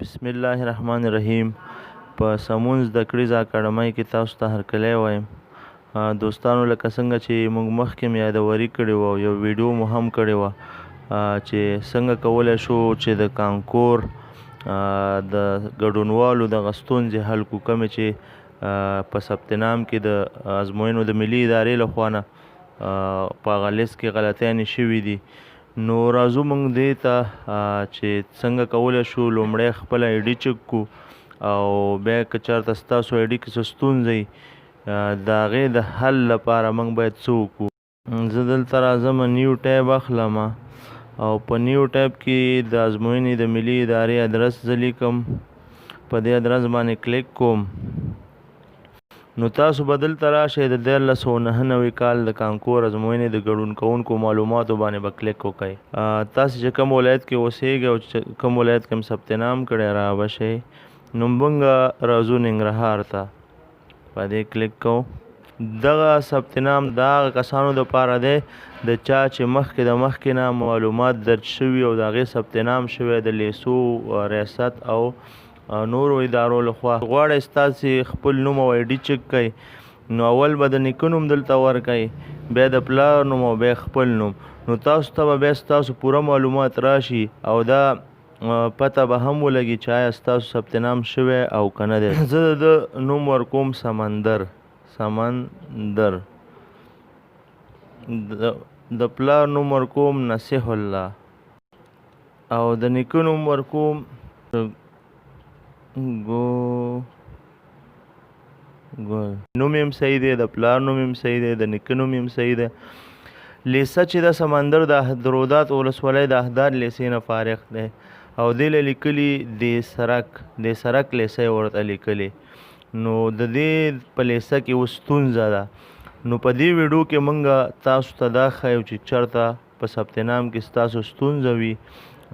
بسم الله الرحمن الرحیم. په سمونز د کړیز اکاډمۍ کې تاسو ته هرکلی وایم. دوستانو لکه څنګه چې موږ مخکې یادوري کړې وه او یو ویډیو مو هم کړې وه چې څنګه کولی شو چې د کانکور د ګډونوالو دغه ستونزې حل کړو، کومې چې په ثبت نام کې د ازموینو د ملي ادارې لخوا نه په هغه لیست کې غلطیانې شوي دي. نو راځو موږ دې ته چې څنګه کولی شو لومړی خپله آی ډي چک کړو او بیا که چېرته ستاسو آی ډي کې څه ستونزه وي د هغې د حل لپاره موږ باید څه وکړو. زه دلته راځم نیو ټیب اخلم او په نیو ټیب کې د ازموینې د ملي ادارې ادرس زه لیکم، په دې ادرس باندې کلیک کوم. نو تاسو به دلته راشئ د 1999 کال د کانکور ازموینې د ګډون کوونکو معلوماتو باندې به کلیک وکئ. تاسو چې کوم ولایت کې اوسیږئ او چې کوم ولایت کې هم ثبت نام کړی را به شئ. نو موږ راځو ننګرهار ته، په دې کلیک کوو. دغه ثبت نام د هغه کسانو دپاره دی د چا چې مخکې نه معلومات درج شوي او د هغې ثبت نام شوی د لیسو ریاست او نورو ادارو لخوا. غواړئ ستاسې خپل نوم او آی ډي چک کئ، نو اول به د نیکه نوم دلته ورکئ، بیا د پلار نوم او بیا خپل نوم. نو تاسو ته به بیا ستاسو پوره معلومات راشي او دا پته به هم ولګي چې آیا ستاسو ثبت نام شوی او که نه دی. زه د نوم ورکوم سمندر. د پلار نوم ورکوم نصیح الله او د نیکه نوم ورکوم نوم یم صحیح دی، د پلار نوم یم صحیح دی، د نیکه نوم یم صحیح دی. لیسه چې د سمندر د رودات ولسوالۍ د احداد لیسې نه فارغ دی او دې له لیکلي د سرک لیسه یې ورته لیکلې. نو د دې په لیسه کې اوس ستونزه ده. نو په دې ویډیو کې موږ تاسو ته دا ښیو چې چېرته په ثبت نام کې ستاسو ستونزه وي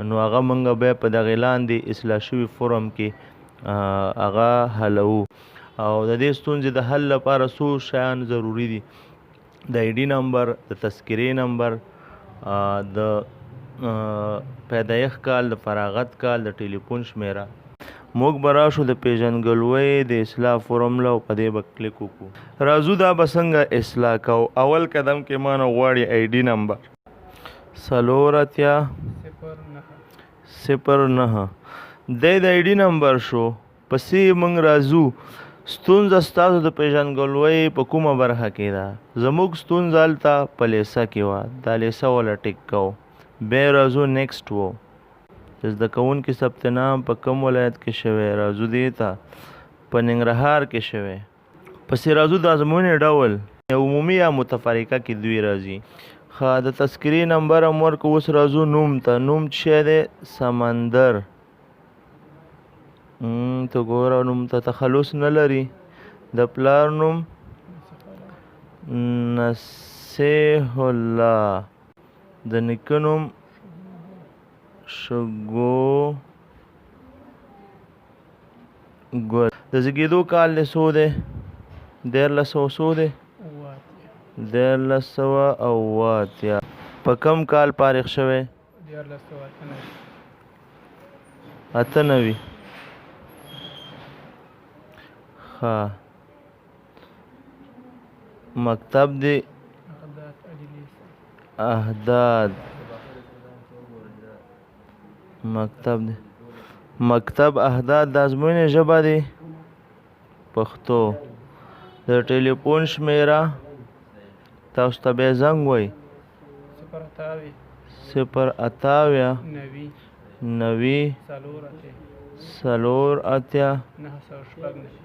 نو هغه موږ بیا په دغې لاندې اصلاح شوي فورم کې هغه حلوو. او د دې ستونزې د حل لپاره څو شیان ضروري دي: د آی ډي نمبر، د تذکرې نمبر، د پیدایښت کال، د فراغت کال، د ټلیفون شمیره. موږ به راشو د پیژندګلوۍ د اصلاح فورم له او په دې به کلیک وکړو. راځو دا به څنګه اصلاح کوو. اول قدم کې ما نه غواړي آی ډي نمبر 048009 دی د آی ډي نمبر شو. پسې موږ راځو ستونزه ستاسو د پیژندګلوۍ په کومه برخه کې ده. زموږ ستونزه هلته په لیسه کې وه، دا لیسه وله ټیک کوو. بیا راځو نیکسټ و چې زده کوونکي ثبت نام په کوم ولایت کې شوی، راځو دې ته په ننګرهار کې شوی. پسې راځو د ازموینې ډول عمومي یا متفرقه کې دوی راځي. د تذکرې نمبر هم ورکړو. اوس راځو نوم ته. نوم څه دی؟ سمندر. ته ګوره نوم ته تخلص نه لري. د پلار نوم نصیح الله، د نیکه نوم شګو ګل. د زیږېدو کال یې څو دی؟ 1300 څو دی؟ 1380. په کم کال فارغ شوی؟ 98. ښه. مکتب دی احداد. مکتب احداد. د ازموینې ژبه دی پښتو. د ټلیفون شمیره تاسو ته بیا زنګ وایي 058 90 480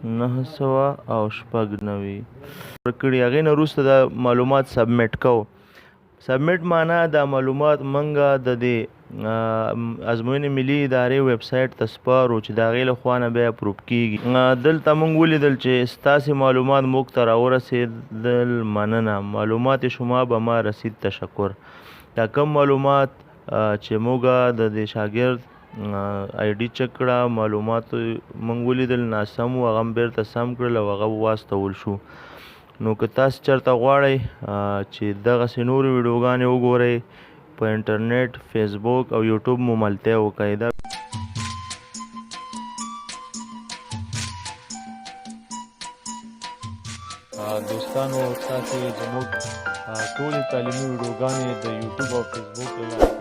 996. ورکړي. هغې نه وروسته دا معلومات سبمیټ کوو. سبمیټ معنا دا معلومات موږ د دې ازموینې ملي ادارې ویب سایټ ته سپارو چې د هغې لخوا نه بیا اپروف کېږي. دلته موږ ولیدل چې ستاسې معلومات موږ ته راورسېدل، مننه. معلومات شما به ما رسید، تشکر. دا کوم معلومات چې موږ د دې شاګرد آی ډي چک کړه، معلومات موږ ولیدل ناسم وو، هغه هم بیرته سم کړل او هغه واستول شو. نو که تاسو چېرته غواړئ چې دغسې نورې ویډیوګانې وګورئ په انټرنیټ، فیسبوک او یوټیوب مو ملتیا وکړئ. دوستانو تاسې زموږ ټولې تعلیمي ویډیوګانې د یوټیوب او فیسبوک له لارې